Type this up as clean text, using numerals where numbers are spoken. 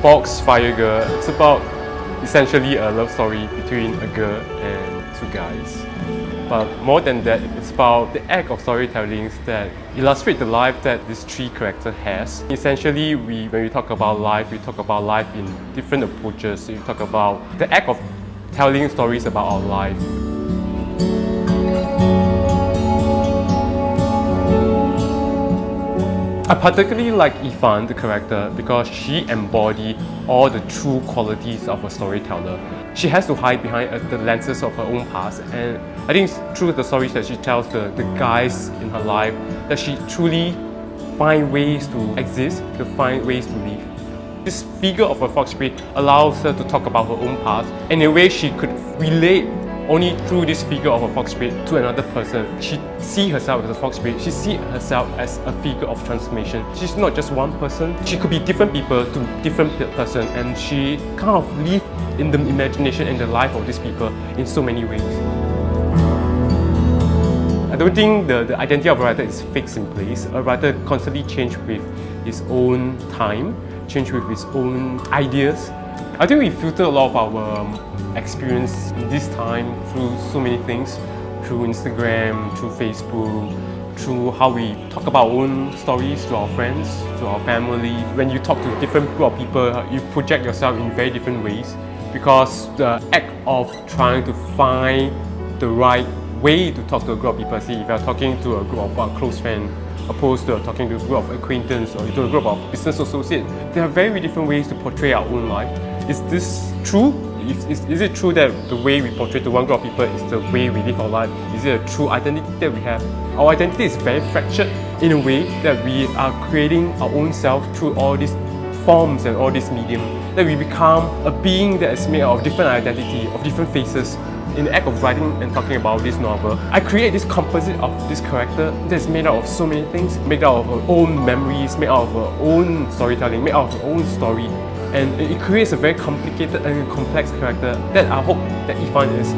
Fox Fire Girl, it's about essentially a love story between a girl and two guys. But more than that, it's about the act of storytelling that illustrate the life that this three character has. Essentially, when we talk about life, we talk about life in different approaches. We talk about the act of telling stories about our life. I particularly like Ifan, the character, because she embodies all the true qualities of a storyteller. She has to hide behind the lenses of her own past, and I think it's through the stories that she tells the guys in her life that she truly finds ways to exist, to find ways to live. This figure of a fox spirit allows her to talk about her own past, and in a way she could relate only through this figure of a fox spirit to another person. She sees herself as a fox spirit, she sees herself as a figure of transformation. She's not just one person, she could be different people to different person, and she kind of lives in the imagination and the life of these people in so many ways. I don't think the identity of a writer is fixed in place. A writer constantly changes with his own time, changes with his own ideas. I think we filter a lot of our experience in this time through so many things, through Instagram, through Facebook, through how we talk about our own stories to our friends, to our family. When you talk to different group of people, you project yourself in very different ways, because the act of trying to find the right way to talk to a group of people, see if you're talking to a group of close friends, opposed to talking to a group of acquaintances or to a group of business associates, there are very different ways to portray our own life. Is this true? Is it true that the way we portray to one group of people is the way we live our life? Is it a true identity that we have? Our identity is very fractured in a way that we are creating our own self through all these forms and all these medium, that we become a being that is made out of different identity, of different faces. In the act of writing and talking about this novel, I create this composite of this character that's made out of so many things, made out of her own memories, made out of her own storytelling, made out of her own story. And it creates a very complicated and complex character that I hope that Ifan is.